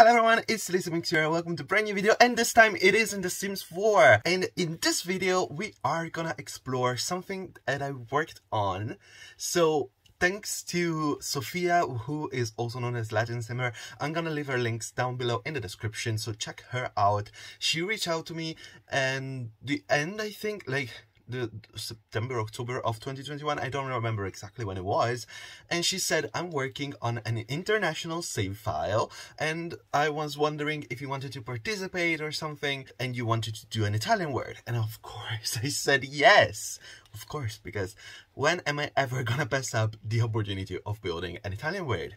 Hello everyone, it's sillysimmuz here. Welcome to a brand new video, and this time it is in The Sims 4. And in this video we are gonna explore something that I worked on. So thanks to Sophia, who is also known as Latin Simmer, I'm gonna leave her links down below in the description, so check her out. She reached out to me and the end, I think, like the September, October of 2021, I don't remember exactly when it was, and she said, I'm working on an international save file and I was wondering if you wanted to participate or something, and you wanted to do an Italian word. And of course I said yes, of course, because when am I ever gonna pass up the opportunity of building an Italian word?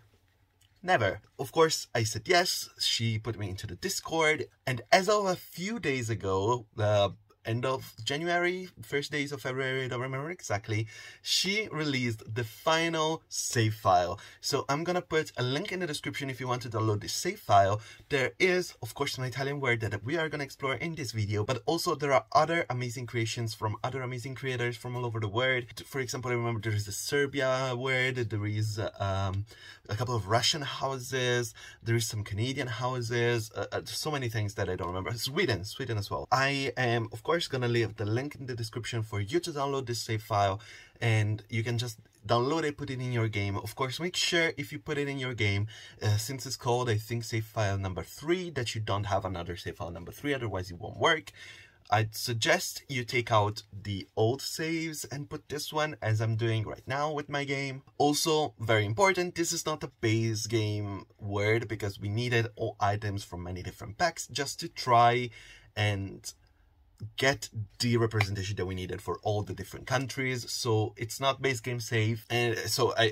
Never. Of course, I said yes. She put me into the Discord, and as of a few days ago, end of January, first days of February, I don't remember exactly, she released the final save file. So I'm gonna put a link in the description if you want to download this save file. There is, of course, an Italian word that we are gonna explore in this video, but also there are other amazing creations from other amazing creators from all over the world. For example, I remember there is the Serbia word, there is a couple of Russian houses, there is some Canadian houses, so many things that I don't remember. Sweden as well. I am, of course, gonna leave the link in the description for you to download this save file, and you can just download it, put it in your game. Of course, make sure if you put it in your game, since it's called, I think, save file number 3, that you don't have another save file number 3, otherwise it won't work. I'd suggest you take out the old saves and put this one, as I'm doing right now with my game. Also, very important, this is not a base game word, because we needed all items from many different packs just to try and get the representation that we needed for all the different countries. So it's not base game safe, and so I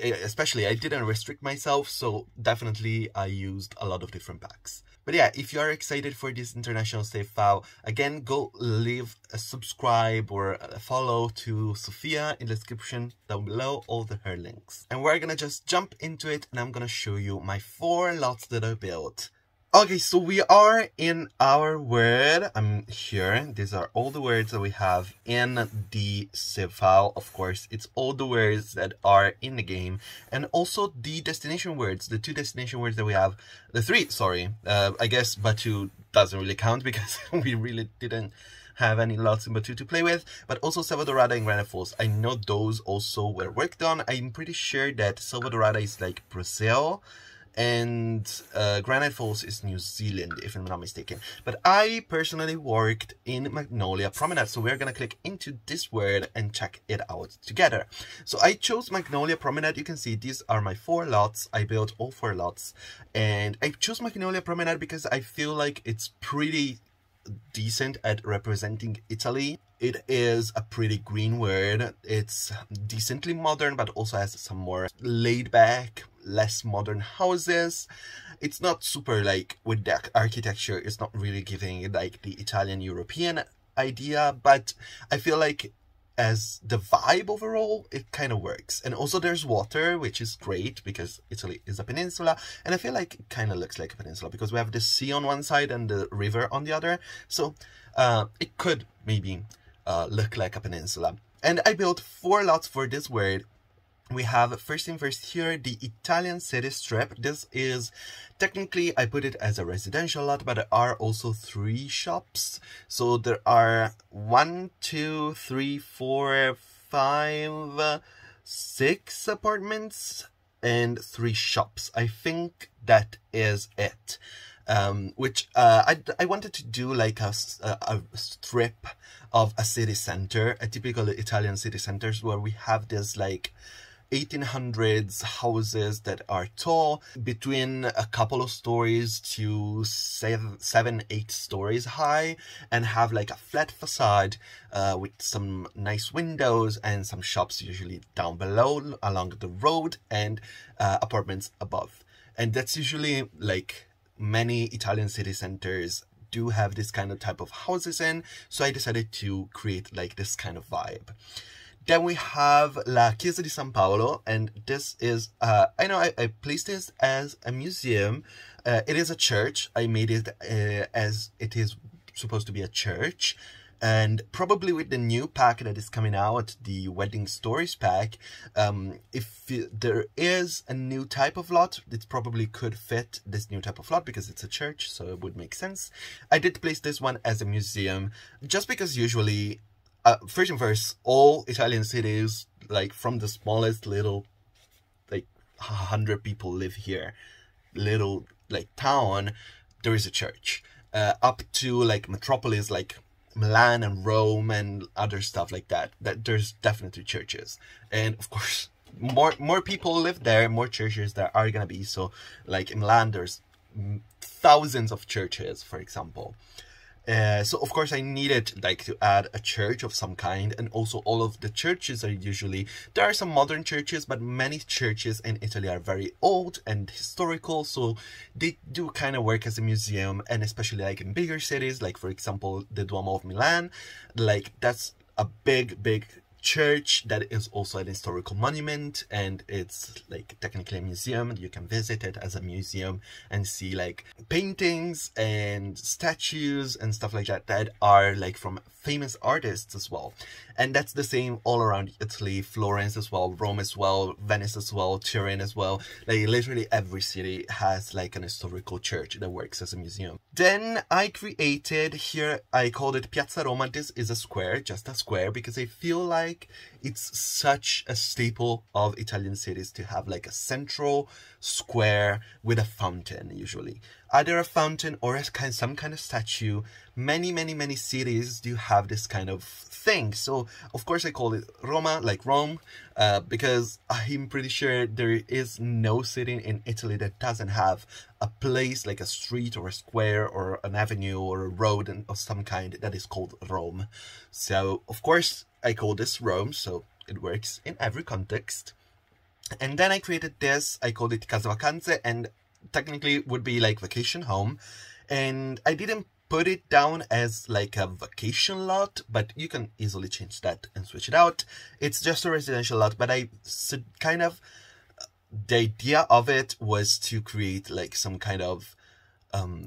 didn't restrict myself, so definitely I used a lot of different packs. But yeah, if you are excited for this international save file, again, go leave a subscribe or a follow to Sophia in the description down below, all her links. And we're gonna just jump into it, and I'm gonna show you my 4 lots that I built. Okay, so we are in our word. I'm here. These are all the words that we have in the save file. Of course, it's all the words that are in the game, and also the destination words, the 2 destination words that we have. The 3, sorry. I guess Batu doesn't really count because we really didn't have any lots in Batu to play with, but also Salvadorada and Granite Falls. I know those also were worked on. I'm pretty sure that Salvadorada is like Brazil, and Granite Falls is New Zealand, if I'm not mistaken. But I personally worked in Magnolia Promenade, so we're gonna click into this word and check it out together. So I chose Magnolia Promenade. You can see these are my 4 lots. I built all 4 lots, and I chose Magnolia Promenade because I feel like it's pretty decent at representing Italy. It is a pretty green word. It's decently modern, but also has some more laid back, less modern houses. It's not super, like, with the architecture, it's not really giving like the Italian European idea, but I feel like as the vibe overall, it kind of works. And also there's water, which is great because Italy is a peninsula, and I feel like it kind of looks like a peninsula because we have the sea on one side and the river on the other, so it could maybe look like a peninsula. And I built 4 lots for this word. We have, first thing first, here the Italian city strip. This is technically, I put it as a residential lot, but there are also 3 shops. So there are 1, 2, 3, 4, 5, 6 apartments and 3 shops. I think that is it. Which I wanted to do like a strip of a city center, a typical Italian city centers, where we have this like 1800s houses that are tall, between a couple of stories to 7, 8 stories high, and have like a flat facade with some nice windows and some shops usually down below along the road, and apartments above. And that's usually like many Italian city centers do have this kind of type of houses in, so I decided to create like this kind of vibe. Then we have La Chiesa di San Paolo, and this is, I know I placed this as a museum. It is a church. I made it as it is supposed to be a church. And probably with the new pack that is coming out, the wedding stories pack, if there is a new type of lot, it probably could fit this new type of lot because it's a church, so it would make sense. I did place this one as a museum just because usually, first and first, all Italian cities, like from the smallest little, like 100 people live here, little like town, there is a church. Up to like metropolis like Milan and Rome and other stuff like that, there's definitely churches. And of course, more people live there, more churches there are gonna be. So like in Milan, there's thousands of churches, for example. So of course I needed like to add a church of some kind, and also all of the churches are usually, there are some modern churches, but many churches in Italy are very old and historical, so they do kind of work as a museum. And especially like in bigger cities, like for example the Duomo of Milan, like that's a big church that is also an historical monument, and it's like technically a museum. You can visit it as a museum and see like paintings and statues and stuff like that that are like from famous artists as well. And that's the same all around Italy, Florence as well, Rome as well, Venice as well, Turin as well. Like literally every city has like an historical church that works as a museum. Then I created here, I called it Piazza Roma. This is a square, just a square, because I feel like it's such a staple of Italian cities to have like a central square with a fountain, usually. Either a fountain or some kind of statue. Many cities do have this kind of thing. So of course I call it Roma, like Rome, because I'm pretty sure there is no city in Italy that doesn't have a place like a street or a square or an avenue or a road of some kind that is called Rome. So of course I call this Rome, so it works in every context. And then I created this, I called it Casa Vacance, and technically it would be like vacation home. And I didn't put it down as like a vacation lot, but you can easily change that and switch it out. It's just a residential lot, but kind of, the idea of it was to create like some kind of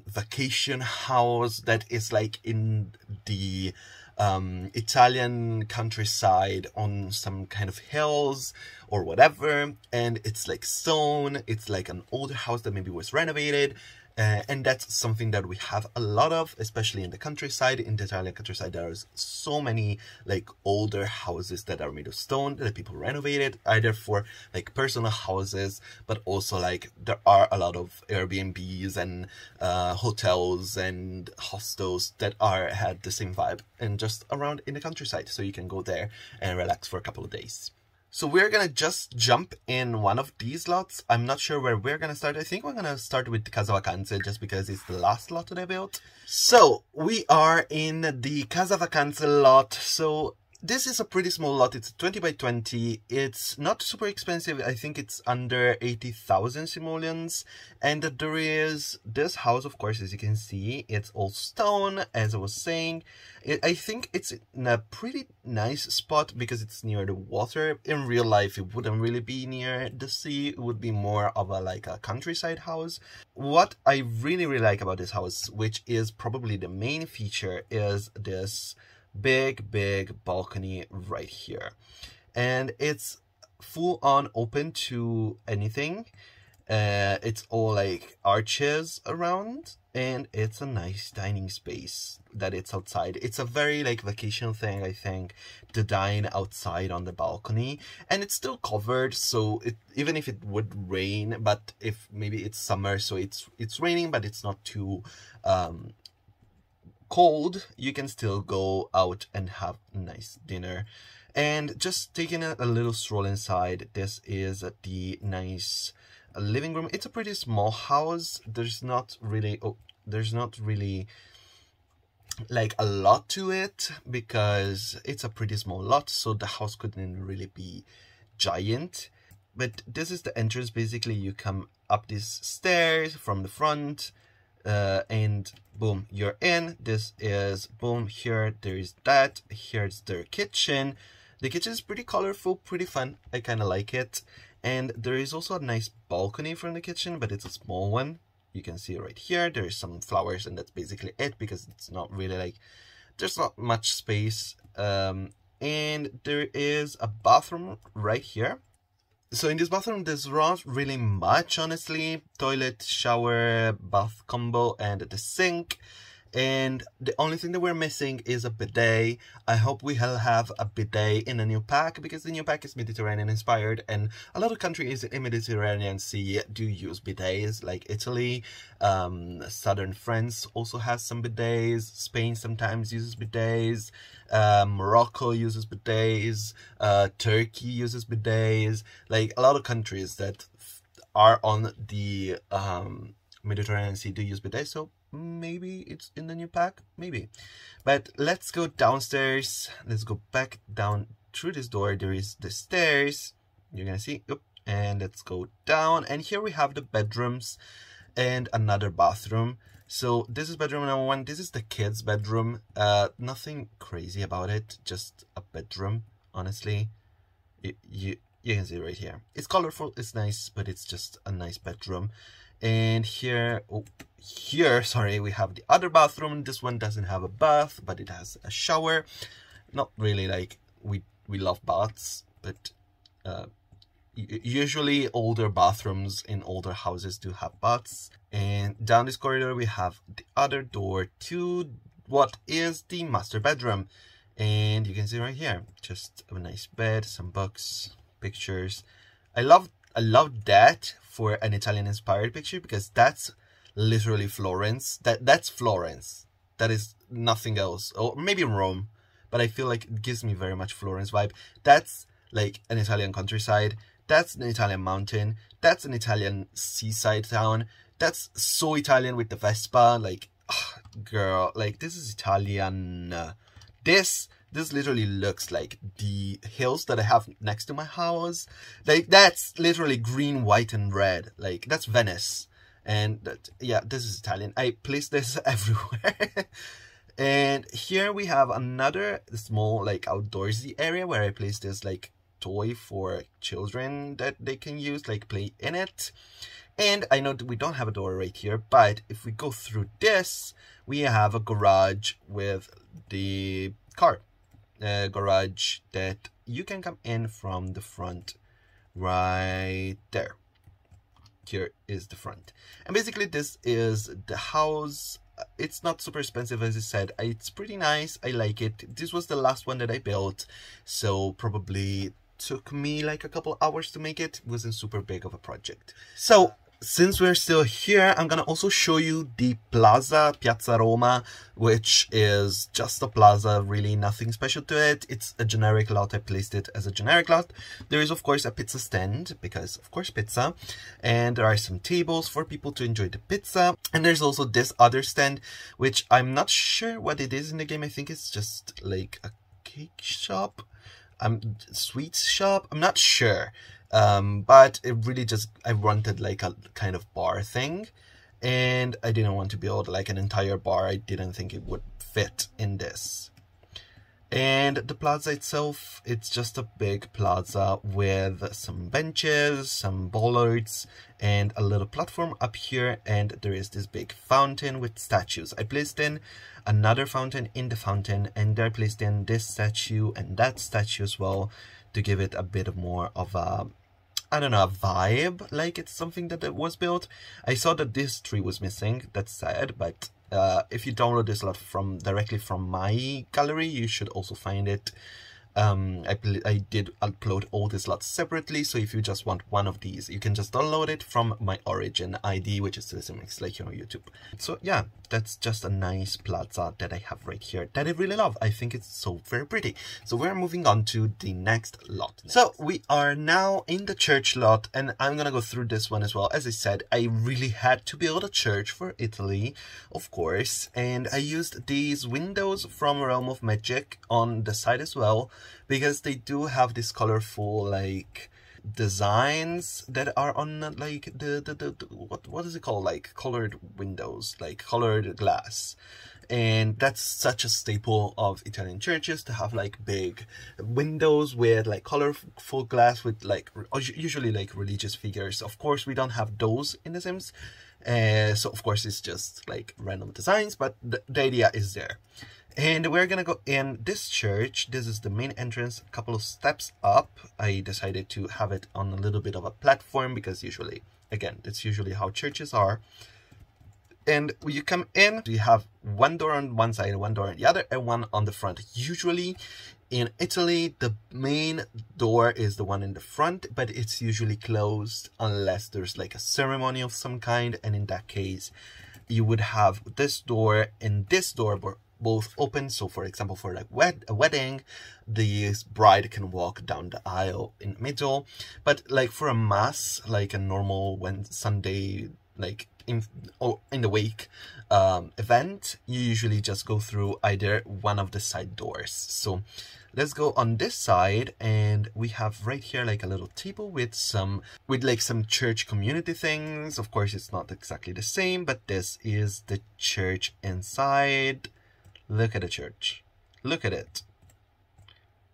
vacation house that is like in the Italian countryside on some kind of hills or whatever, and it's like stone, it's like an older house that maybe was renovated. And that's something that we have a lot of, especially in the countryside. In the Italian countryside, there's so many like older houses that are made of stone that people renovated, either for like personal houses, but also like there are a lot of Airbnbs and hotels and hostels that had the same vibe and just around in the countryside. So you can go there and relax for a couple of days. So we're gonna just jump in one of these lots. I'm not sure where we're gonna start. I think we're gonna start with the Casa Vacance just because it's the last lot that I built. So we are in the Casa Vacance lot. So this is a pretty small lot. It's 20 by 20. It's not super expensive. I think it's under 80,000 simoleons. And there is this house, of course, as you can see. It's all stone, as I was saying. I think it's in a pretty nice spot because it's near the water. In real life, it wouldn't really be near the sea. It would be more of like a countryside house. What I really like about this house, which is probably the main feature, is this big balcony right here. And it's full on open to anything. It's all like arches around, and it's a nice dining space that it's outside. It's a very like vacation thing, I think, to dine outside on the balcony. And it's still covered, so even if it would rain, but if maybe it's summer, so it's raining, but it's not too cold, you can still go out and have a nice dinner. And just taking a little stroll inside, this is the nice living room. It's a pretty small house. There's not really like a lot to it because it's a pretty small lot, so the house couldn't really be giant. But this is the entrance. Basically, you come up these stairs from the front, and boom, you're in. This is boom, here there's that. Here's their kitchen. The kitchen is pretty colorful, pretty fun. I kind of like it. And there is also a nice balcony from the kitchen, but it's a small one. You can see right here, there's some flowers, and that's basically it because it's not really like there's not much space. And there is a bathroom right here. So in this bathroom, there's not really much, honestly. Toilet, shower, bath combo, and the sink. And the only thing that we're missing is a bidet. I hope we will have a bidet in the new pack, because the new pack is Mediterranean inspired, and a lot of countries in Mediterranean Sea do use bidets, like Italy. Southern France also has some bidets. Spain sometimes uses bidets. Morocco uses bidets. Turkey uses bidets. Like a lot of countries that are on the Mediterranean Sea do use bidets. So maybe it's in the new pack, maybe. But let's go downstairs. Let's go back down through this door. There is the stairs, you're gonna see. And let's go down, and here we have the bedrooms and another bathroom. So this is bedroom number 1. This is the kids' bedroom. Nothing crazy about it, just a bedroom, honestly. You can see right here. It's colorful, it's nice, but it's just a nice bedroom. And here, sorry, we have the other bathroom. This one doesn't have a bath, but it has a shower. Not really like we love baths, but usually older bathrooms in older houses do have baths. And down this corridor, we have the other door to what is the master bedroom. And you can see right here, just a nice bed, some books, pictures. I love that for an Italian inspired picture, because that's literally Florence. That's Florence. That is nothing else. Or maybe Rome, but I feel like it gives me very much Florence vibe. That's like an Italian countryside. That's an Italian mountain. That's an Italian seaside town. That's so Italian with the Vespa. Like, girl, like this is Italian. This literally looks like the hills that I have next to my house. Like, that's literally green, white, and red. Like, that's Venice. And that, yeah, this is Italian. I place this everywhere. And here we have another small, like, outdoorsy area where I place this, like, toy for children that they can use, like, play in it. And I know that we don't have a door right here, but if we go through this, we have a garage with the car. Garage that you can come in from the front right there. Here is the front, and basically this is the house. It's not super expensive, as I said. It's pretty nice. I like it. This was the last one that I built, so probably took me like a couple hours to make it. It wasn't super big of a project. So since we're still here, I'm gonna also show you the Piazza Roma, which is just a plaza, really nothing special to it. It's a generic lot. I placed it as a generic lot. There is of course a pizza stand, because of course pizza, and there are some tables for people to enjoy the pizza. And there's also this other stand, which I'm not sure what it is in the game. I think it's just like a cake shop, sweets shop, I'm not sure. But it really just, I wanted like a kind of bar thing, and I didn't want to build like an entire bar. I didn't think it would fit in this. And the plaza itself, it's just a big plaza with some benches, some bollards, and a little platform up here. And there is this big fountain with statues. I placed in another fountain in the fountain, and I placed in this statue and that statue as well, to give it a bit of more of a, I don't know, a vibe, like it's something that was built. I saw that this tree was missing. That's sad, but if you download this lot directly from my gallery, you should also find it. I did upload all these lots separately, so if you just want one of these, you can just download it from my origin ID, which is sillysimmuz, like here on YouTube. So yeah, that's just a nice plaza that I have right here that I really love. I think it's so very pretty. So we're moving on to the next lot. So we are now in the church lot, and I'm gonna go through this one as well. As I said, I really had to build a church for Italy, of course, and I used these windows from Realm of Magic on the side as well, because they do have this colorful like designs that are on like the what is it called, like colored windows, like colored glass. And that's such a staple of Italian churches, to have like big windows with like colorful glass with like usually like religious figures. Of course we don't have those in The Sims, so of course it's just like random designs, but the idea is there. And we're gonna go in this church. This is the main entrance, a couple of steps up. I decided to have it on a little bit of a platform because usually, again, that's usually how churches are. And when you come in, you have one door on one side, one door on the other, and one on the front. Usually in Italy, the main door is the one in the front, but it's usually closed unless there's like a ceremony of some kind. And in that case, you would have this door and this door both open. So for example, for like a wedding, the bride can walk down the aisle in the middle. But like for a mass, like a normal Sunday, like in the week event, you usually just go through either one of the side doors. So let's go on this side, and we have right here like a little table with some church community things. Of course, it's not exactly the same, but this is the church inside. Look at the church. Look at it.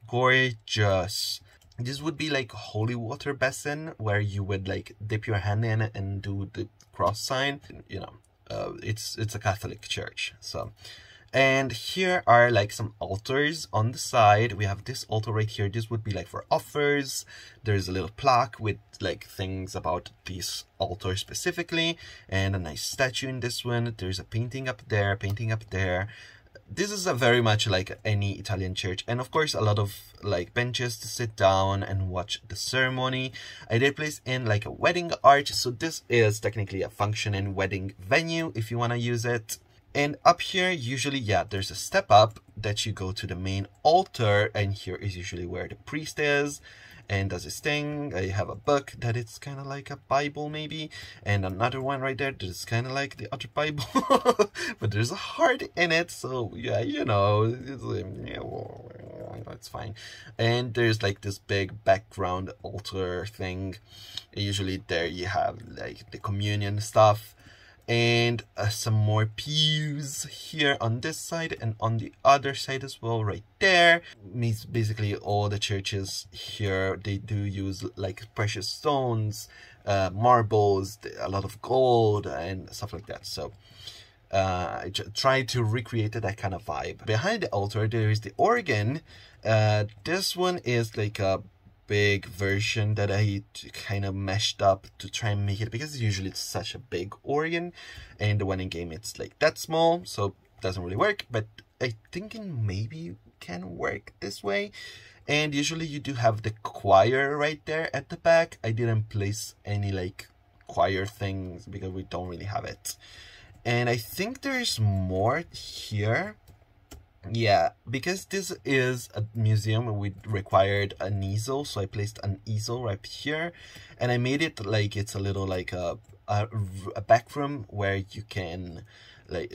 Gorgeous. This would be like a holy water basin where you would like dip your hand in and do the cross sign. You know, it's a Catholic church. So, and here are like some altars on the side. We have this altar right here. This would be like for offers. There's a little plaque with like things about this altar specifically, and a nice statue in this one. There's a painting up there, painting up there. This is a very much like any Italian church, and of course a lot of like benches to sit down and watch the ceremony. I did place in like a wedding arch, so this is technically a functioning wedding venue if you want to use it. And up here, usually, yeah, there's a step up that you go to the main altar, and here is usually where the priest is and does his thing. I have a book that it's kind of like a Bible maybe, and another one right there that is kind of like the other Bible, but there's a heart in it, so yeah, you know, it's fine. And there's like this big background altar thing. Usually there you have like the communion stuff, and some more pews here on this side and on the other side as well right there. Means basically all the churches here, they do use like precious stones, marbles, a lot of gold and stuff like that. So I tried to recreate that kind of vibe. Behind the altar there is the organ. This one is like a big version that I kind of meshed up to try and make it, because usually it's such a big organ, and the one in game it's like that small, so it doesn't really work. But I think it maybe can work this way. And usually you do have the choir right there at the back. I didn't place any like choir things because we don't really have it. And I think there's more here. Yeah, because this is a museum, we required an easel, so I placed an easel right here, and I made it like it's a little like a back room where you can like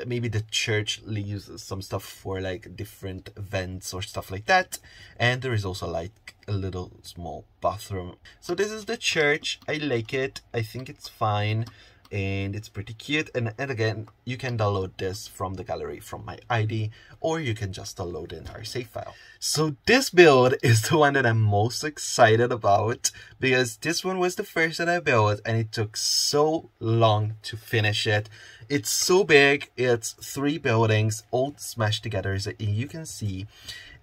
maybe the church leaves some stuff for like different events or stuff like that. And there is also like a little small bathroom. So this is the church. I like it. I think it's fine. And it's pretty cute, and again, you can download this from the gallery from my ID, or you can just download the entire save file. So this build is the one that I'm most excited about, because this one was the first that I built and it took so long to finish it. It's so big, it's 3 buildings all smashed together as you can see.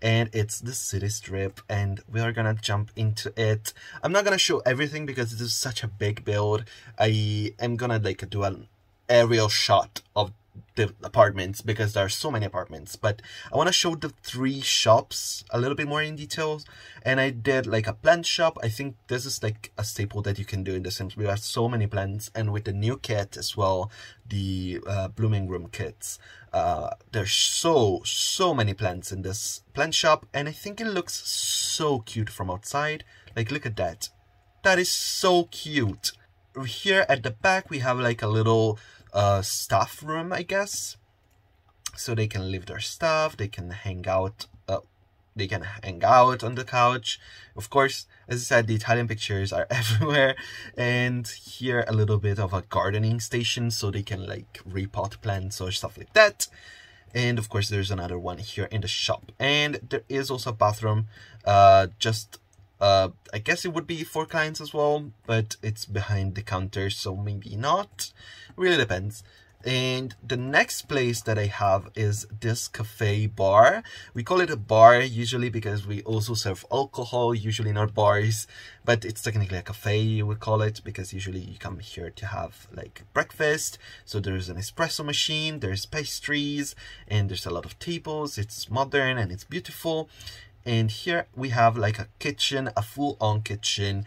And it's the city strip, and we are gonna jump into it. I'm not gonna show everything because this is such a big build. I am gonna like do an aerial shot of the apartments because there are so many apartments, but I want to show the 3 shops a little bit more in details. And I did like a plant shop. I think this is like a staple that you can do in The Sims. We have so many plants, and with the new kit as well, the blooming room kits, there's so many plants in this plant shop, and I think it looks so cute from outside. Like, look at that. That is so cute. Here at the back we have like a little staff room, I guess, so they can leave their stuff, they can hang out on the couch. Of course, as I said, the Italian pictures are everywhere. And here a little bit of a gardening station, so they can like repot plants or stuff like that. And of course there's another one here in the shop, and there is also a bathroom, I guess it would be for clients as well, but it's behind the counter, so maybe not. Really depends. And the next place that I have is this cafe bar. We call it a bar usually because we also serve alcohol usually in our bars, but it's technically a cafe, you would call it, because usually you come here to have like breakfast. So there's an espresso machine, there's pastries, and there's a lot of tables. It's modern and it's beautiful. And here we have like a kitchen, a full-on kitchen,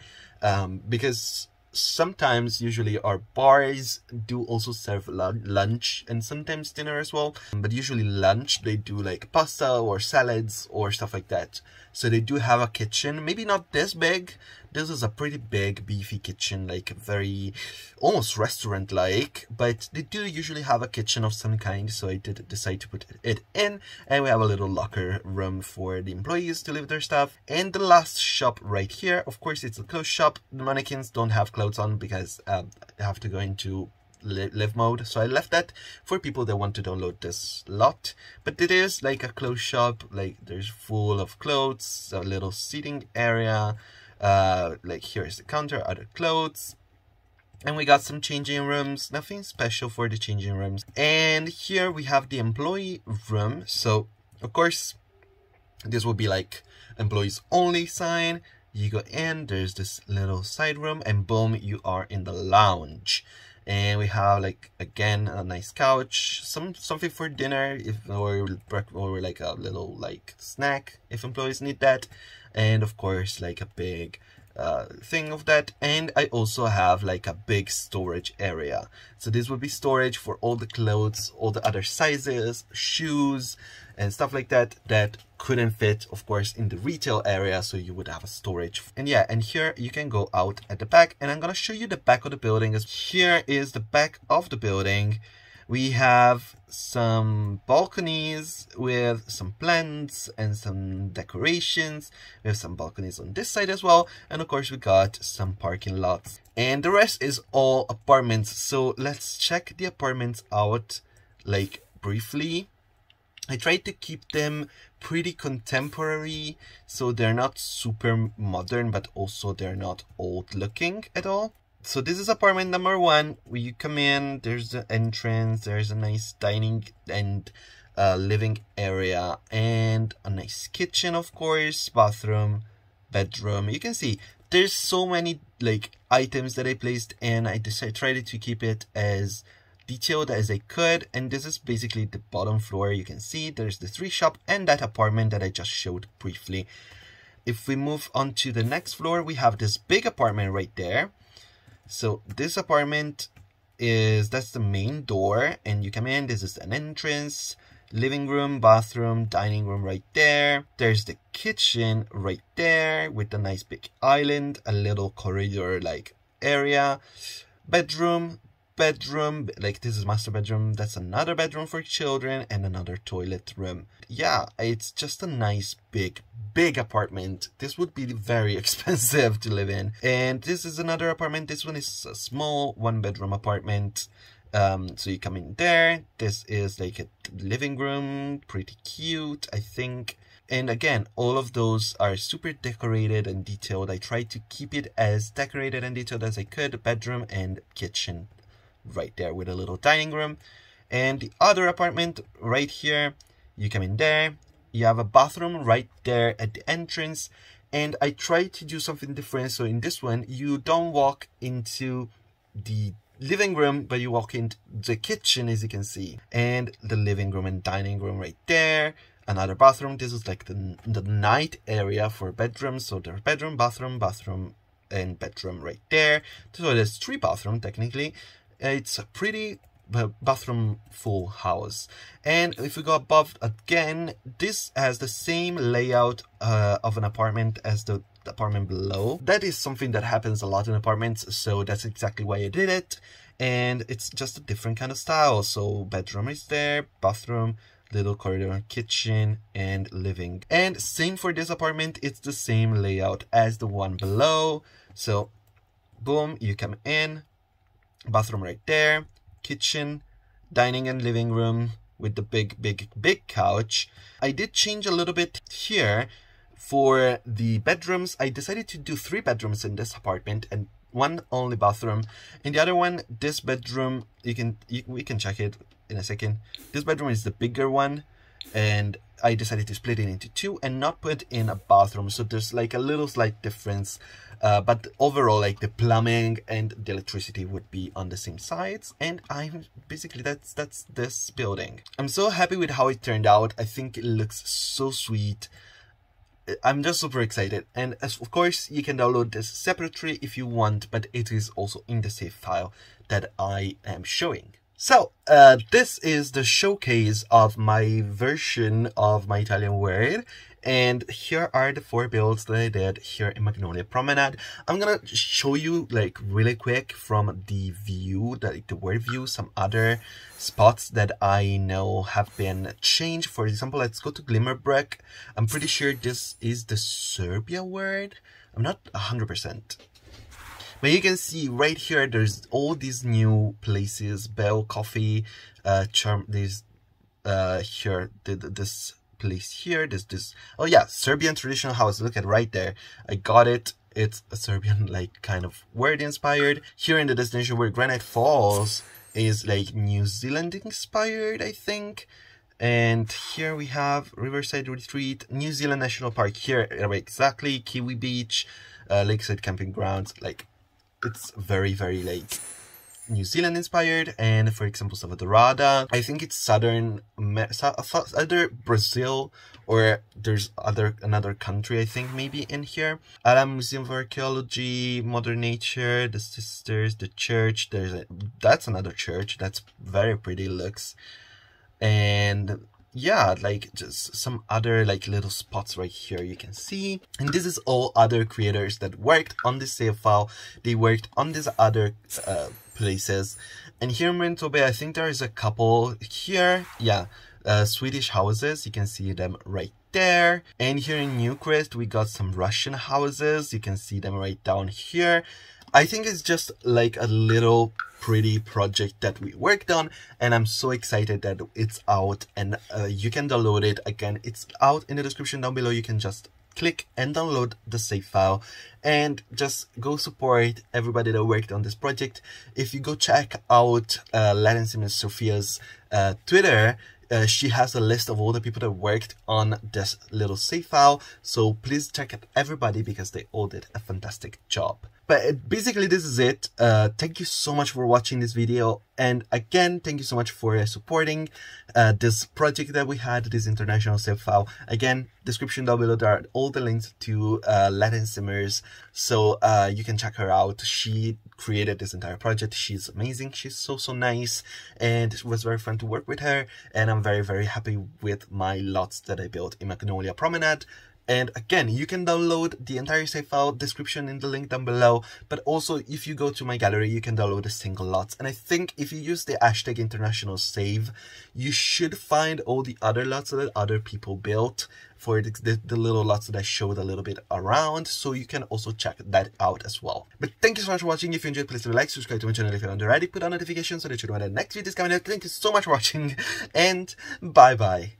because sometimes usually our bars do also serve lunch and sometimes dinner as well, but usually lunch they do like pasta or salads or stuff like that. So they do have a kitchen, maybe not this big. This is a pretty big beefy kitchen, like very almost restaurant like, but they do usually have a kitchen of some kind, so I did decide to put it in. And we have a little locker room for the employees to leave their stuff. And the last shop right here, of course it's a clothes shop. The mannequins don't have clothes on because I have to go into live mode, so I left that for people that want to download this lot. But it is like a clothes shop, like there's full of clothes, a little seating area, like here's the counter, other clothes, and we got some changing rooms, nothing special for the changing rooms. And here we have the employee room. So of course this will be like employees only sign. You go in, there's this little side room, and boom, you are in the lounge. And we have like again a nice couch, something for dinner or like a little like snack if employees need that, and of course like a big thing of that. And I also have like a big storage area, so this would be storage for all the clothes, all the other sizes, shoes and stuff like that that couldn't fit of course in the retail area, so you would have a storage. And yeah, and here you can go out at the back, and I'm gonna show you the back of the building. Here is the back of the building. We have some balconies with some plants and some decorations. We have some balconies on this side as well, and of course we got some parking lots, and the rest is all apartments. So let's check the apartments out like briefly. I tried to keep them pretty contemporary, so they're not super modern, but also they're not old looking at all. So this is apartment number 1. When you come in, there's the entrance, there's a nice dining and living area, and a nice kitchen, of course, bathroom, bedroom. You can see there's so many like items that I placed in. I tried to keep it as detailed as I could, and this is basically the bottom floor. You can see there's the 3 shop and that apartment that I just showed briefly. If we move on to the next floor, we have this big apartment right there. So this apartment that's the main door, and you come in, this is an entrance, living room, bathroom, dining room right there. There's the kitchen right there with a nice big island, a little corridor like area, bedroom, like this is master bedroom, that's another bedroom for children, and another toilet room. Yeah, it's just a nice big apartment. This would be very expensive to live in. And this is another apartment. This one is a small 1-bedroom apartment. So you come in there, this is like a living room, pretty cute I think. And again, all of those are super decorated and detailed. I tried to keep it as decorated and detailed as I could. Bedroom and kitchen right there with a little dining room. And the other apartment right here, you come in there, you have a bathroom right there at the entrance. And I tried to do something different. So in this one, you don't walk into the living room, but you walk into the kitchen, as you can see, and the living room and dining room right there. Another bathroom. This is like the night area for bedrooms. So there's bedroom, bathroom, and bedroom right there. So there's 3 bathrooms technically. It's a pretty bathroom full house. And if we go above again, this has the same layout of an apartment as the apartment below. That is something that happens a lot in apartments, so that's exactly why I did it. And it's just a different kind of style. So bedroom is there, bathroom, little corridor, kitchen, and living. And same for this apartment, it's the same layout as the one below. So boom, you come in, bathroom right there, kitchen, dining and living room with the big couch. I did change a little bit here. For the bedrooms, I decided to do 3 bedrooms in this apartment, and one only bathroom. In the other one, this bedroom, we can check it in a second. This bedroom is the bigger one, and I decided to split it into two and not put in a bathroom, so there's like a little slight difference, but overall like the plumbing and the electricity would be on the same sides, and I'm basically that's this building. I'm so happy with how it turned out. I think it looks so sweet. I'm just super excited, and of course you can download this separately if you want, but it is also in the save file that I am showing. So, this is the showcase of my version of my Italian word, and here are the 4 builds that I did here in Magnolia Promenade. I'm gonna show you like really quick from the view, the word view, some other spots that I know have been changed. For example, let's go to Glimmerbrick. I'm pretty sure this is the Serbia word. I'm not 100%. But you can see right here, there's all these new places, Bell Coffee, there's here, this place here, this, oh yeah, Serbian traditional house, look at right there, I got it, it's a Serbian like kind of word inspired. Here in the destination where Granite Falls is like New Zealand inspired, I think. And here we have Riverside Retreat, New Zealand National Park here, exactly, Kiwi Beach, Lakeside Camping Grounds, like, it's very, very like New Zealand inspired. And for example, Salvadorada, I think it's either Brazil or there's another country, I think maybe in here. Alam Museum of Archaeology, Modern Nature, the Sisters, the church. That's another church. That's very pretty looks. And yeah, like just some other like little spots right here you can see. And this is all other creators that worked on this save file. They worked on these other places. And here in Manitoba, I think there is a couple here. Yeah, Swedish houses. You can see them right there. And here in Newcrest, we got some Russian houses. You can see them right down here. I think it's just like a little pretty project that we worked on, and I'm so excited that it's out, and you can download it. Again, it's out in the description down below. You can just click and download the save file and just go support everybody that worked on this project. If you go check out Latin Simmuz Sophia's Twitter, she has a list of all the people that worked on this little save file, so please check out everybody because they all did a fantastic job. But basically this is it. Thank you so much for watching this video, and again thank you so much for supporting this project that we had, this international save file. Again, description down below, there are all the links to Latin Simmuz, so you can check her out. She created this entire project. She's amazing. She's so nice, and it was very fun to work with her, and I'm very happy with my lots that I built in Magnolia Promenade. And again, you can download the entire save file, description in the link down below. But also, if you go to my gallery, you can download the single lots. And I think if you use the hashtag international save, you should find all the other lots that other people built for the little lots that I showed a little bit around. So you can also check that out as well. But thank you so much for watching. If you enjoyed, please leave a like, subscribe to my channel if you're not already, put on notifications so that you know when the next video is coming out. Thank you so much for watching, and bye bye.